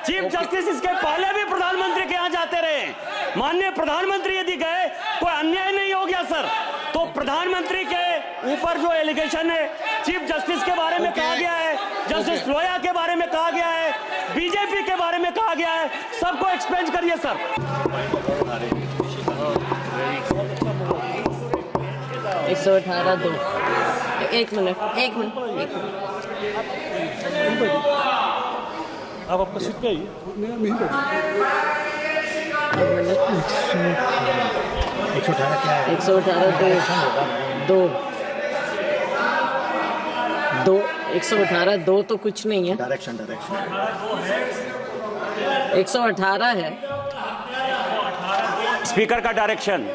Chief justice इसके पहले भी प्रधानमंत्री के यहाँ जाते रहे। माननीय प्रधानमंत्री यदि गए कोई अन्याय नहीं हो गया सर। तो प्रधानमंत्री के ऊपर जो एलिगेशन है चीफ जस्टिस के बारे में कहा गया है, जस्टिस लोया के बारे में कहा गया है, बीजेपी के बारे में कहा गया है, सबको एक्सप्लेन करिए सर। 118(2) एक मिनट। आप आपका सीट पे आइए। 118 क्या है? 118(2) तो कुछ नहीं है। डायरेक्शन 118 है स्पीकर का direction.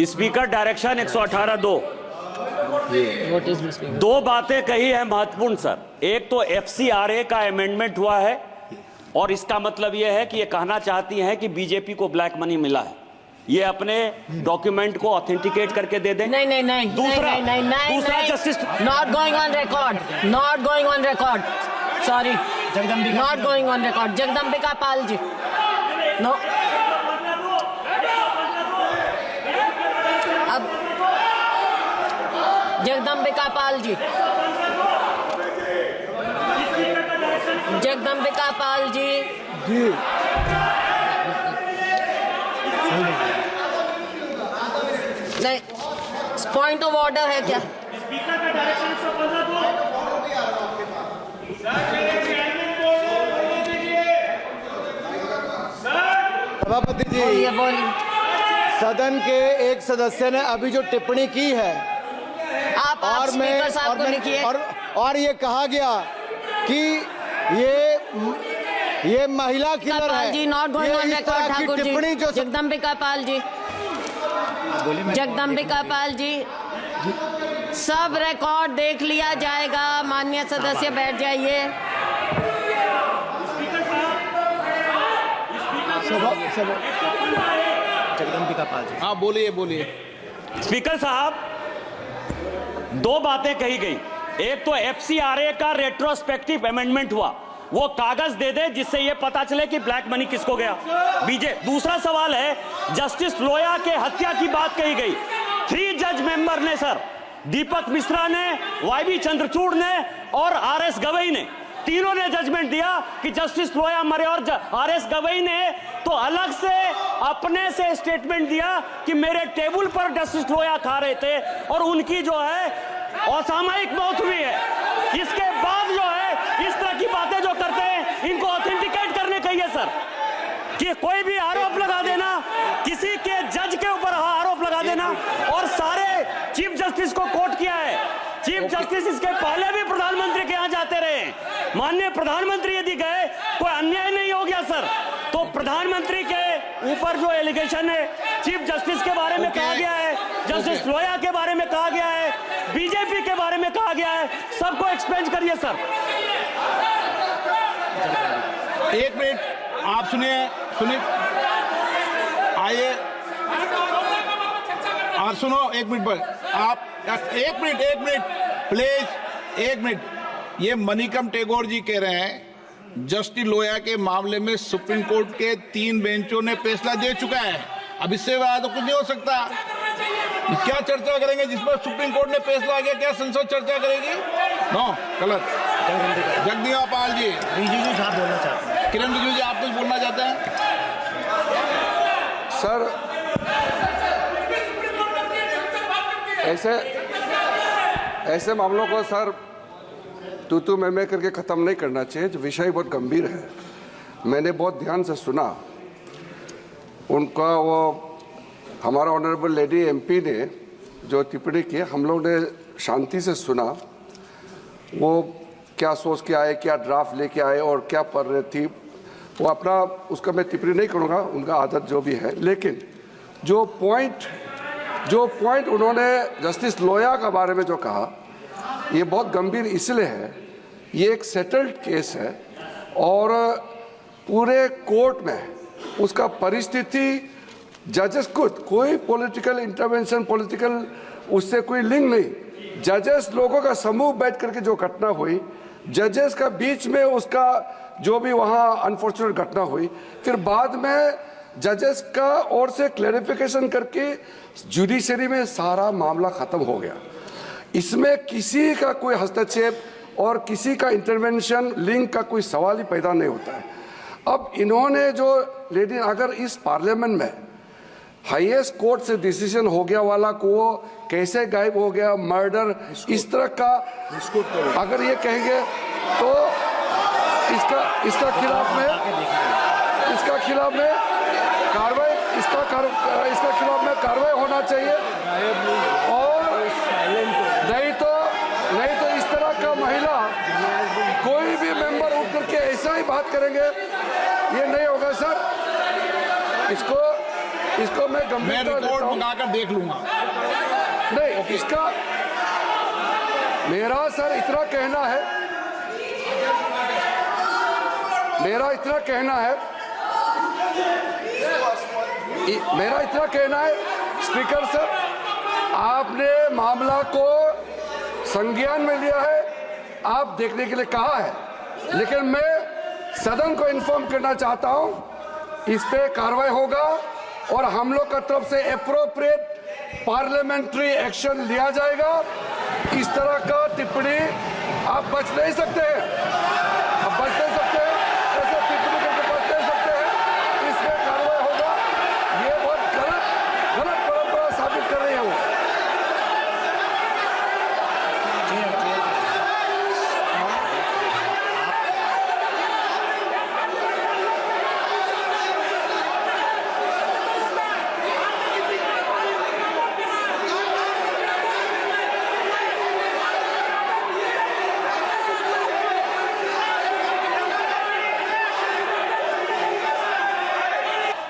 Speaker direction 118(2). What is this? दो बातें कही है महत्वपूर्ण सर। एक तो FCRA का अमेंडमेंट हुआ है और इसका मतलब यह है कि ये कहना चाहती हैं कि बीजेपी को ब्लैक मनी मिला है। ये अपने डॉक्यूमेंट को ऑथेंटिकेट करके दे दें। नहीं। दूसरा justice not going on record. Sorry, not going on record. Jagdambika Pal ji, no. अब जगदम्बिका पाल जी, नहीं, पॉइंट ऑफ ऑर्डर है क्या? सभापति जी, बोलिए। सदन के एक सदस्य ने अभी जो टिप्पणी की है आप स्पीकर साहब को लिखिए। और ये कहा गया कि ये महिला किलर है। जी, not going on record. Thakur ji, Jagdambika Pal ji, सब रिकॉर्ड देख लिया जाएगा। माननीय सदस्य बैठ जाइए। जगदम्बिका पाल जी, हाँ बोलिए। स्पीकर साहब, दो बातें कही गई। एक तो FCRA का रेट्रोस्पेक्टिव अमेंडमेंट हुआ, वो कागज दे दे जिससे ये पता चले कि ब्लैक मनी किसको गया। दूसरा सवाल है, जस्टिस लोया के हत्या की बात कही गई। 3 जज मेंबर ने सर, दीपक मिश्रा ने, YB चंद्रचूड़ ने और RS गवई ने, तीनों ने जजमेंट दिया कि जस्टिस लोया मरे। और RS गवई ने तो अलग से अपने से स्टेटमेंट दिया कि मेरे टेबल पर जस्टिस लोया खा रहे थे और उनकी जो है असामयिक मौत हुई है। इसके बाद जो है इस तरह की बातें जो करते हैं इनको ऑथेंटिकेट करने कहिए सर। कि कोई भी आरोप लगा देना, किसी के जज के ऊपर आरोप लगा देना, और सारे चीफ जस्टिस को कोट किया है। चीफ जस्टिस इसके पहले भी प्रधानमंत्री के यहाँ जाते रहे। माननीय प्रधानमंत्री यदि गए कोई अन्याय नहीं हो गया सर। तो प्रधानमंत्री के ऊपर जो एलिगेशन है चीफ जस्टिस के बारे में कहा गया है, जस्टिस लोया के बारे में कहा गया है, बीजेपी के बारे में कहा गया है, सबको एक्सप्लेन करिए सर। एक मिनट, आप सुनिए। आइए और सुनो। एक मिनट पर आप एक मिनट प्लीज, एक मिनट। ये मनिकम टेगोर जी कह रहे हैं जस्टिस लोया के मामले में सुप्रीम कोर्ट के 3 बेंचों ने फैसला दे चुका है। अब इससे ज्यादा तो कुछ नहीं हो सकता। क्या चर्चा करेंगे जिस पर सुप्रीम कोर्ट ने फैसला किया? क्या संसद चर्चा करेगी? नो, गलत। जगदम्बिका पाल जी, रिजिजू साहब बोलना चाहते हैं। किरण रिजिजू जी, आप कुछ बोलना चाहते हैं? सर, ऐसे मामलों को सर तू मैं करके ख़त्म नहीं करना चाहिए। जो विषय बहुत गंभीर है, मैंने बहुत ध्यान से सुना उनका। वो हमारा ऑनरेबल लेडी MP ने जो टिप्पणी की, हम लोग ने शांति से सुना। वो क्या सोच के आए, क्या ड्राफ्ट लेके आए और क्या पढ़ रहे थी, वो अपना, उसका मैं टिप्पणी नहीं करूँगा, उनका आदत जो भी है। लेकिन जो पॉइंट उन्होंने जस्टिस लोया के बारे में जो कहा, ये बहुत गंभीर इसलिए है, ये एक सेटल्ड केस है और पूरे कोर्ट में उसका परिस्थिति जजेस खुद, कोई पॉलिटिकल इंटरवेंशन, पॉलिटिकल उससे कोई लिंक नहीं, जजेस लोगों का समूह बैठ करके जो घटना हुई, जजेस का बीच में उसका जो भी वहाँ अनफॉर्चुनेट घटना हुई, फिर बाद में जजेस का ओर से क्लैरिफिकेशन करके जुडिशरी में सारा मामला खत्म हो गया। इसमें किसी का कोई हस्तक्षेप और किसी का इंटरवेंशन लिंक का कोई सवाल ही पैदा नहीं होता है। अब इन्होंने जो लेडी, अगर इस पार्लियामेंट में हाईएस्ट कोर्ट से डिसीजन हो गया वाला को कैसे गायब हो गया, मर्डर, इस तरह का अगर ये कहेंगे तो इसका खिलाफ में कार्रवाई, इसका खिलाफ में कार्रवाई होना चाहिए। और नहीं तो इस तरह का महिला कोई भी मेंबर उठ करके ऐसा ही बात करेंगे, ये नहीं होगा सर। इसको मैं गंभीरता रिपोर्ट मंगाकर देख लूंगा। नहीं, इसका मेरा सर इतना कहना है स्पीकर सर, आपने मामला को संज्ञान में लिया है, आप देखने के लिए कहा है, लेकिन मैं सदन को इन्फॉर्म करना चाहता हूं इस पे कार्रवाई होगा और हम लोग का तरफ से एप्रोप्रिएट पार्लियामेंट्री एक्शन लिया जाएगा। इस तरह का टिप्पणी आप बच नहीं सकते हैं, ऐसे टिप्पणी करके बच नहीं सकते हैं, इस पे कार्रवाई होगा। ये बहुत गलत परंपरा साबित कर रही है वो।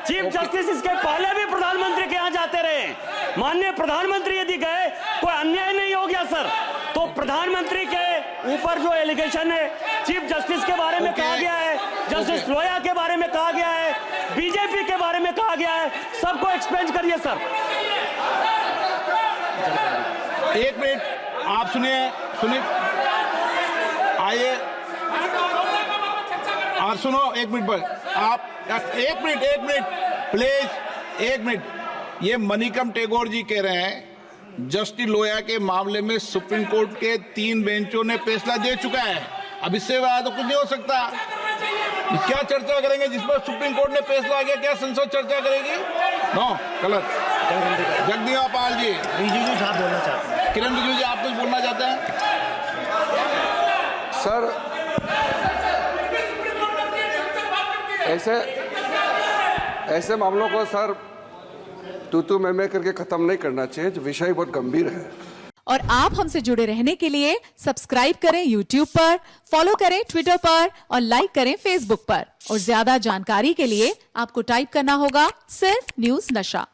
चीफ जस्टिस इसके पहले भी प्रधानमंत्री के यहां जाते रहे। माननीय प्रधानमंत्री यदि गए, कोई अन्याय नहीं हो गया सर, तो प्रधानमंत्री के ऊपर जो एलिगेशन है चीफ जस्टिस के बारे में कहा गया है, जस्टिस लोया के बारे में कहा गया है, बीजेपी के बारे में कहा गया है, सबको एक्सपेंज करिए सर। एक मिनट आप सुनिए आइए और सुनो। एक मिनट पर आप एक मिनट प्लीज, एक मिनट। ये मनिकम टेगोर जी कह रहे हैं जस्टिस लोया के मामले में सुप्रीम कोर्ट के 3 बेंचों ने फैसला दे चुका है, अब इससे ज्यादा तो कुछ नहीं हो सकता। क्या चर्चा करेंगे जिस पर सुप्रीम कोर्ट ने फैसला किया? क्या संसद चर्चा करेगी? नो, गलत। जगदीप पाल जी, रिजिजू साहब बोलना चाहते हैं। किरण रिजिजू जी, आप कुछ बोलना चाहते हैं? सर ऐसे मामलों को सर तू मैं करके खत्म नहीं करना चाहिए, विषय बहुत गंभीर है। और आप हमसे जुड़े रहने के लिए सब्सक्राइब करें YouTube पर, फॉलो करें Twitter पर और लाइक करें Facebook पर। और ज्यादा जानकारी के लिए आपको टाइप करना होगा सिर्फ न्यूज़ नशा।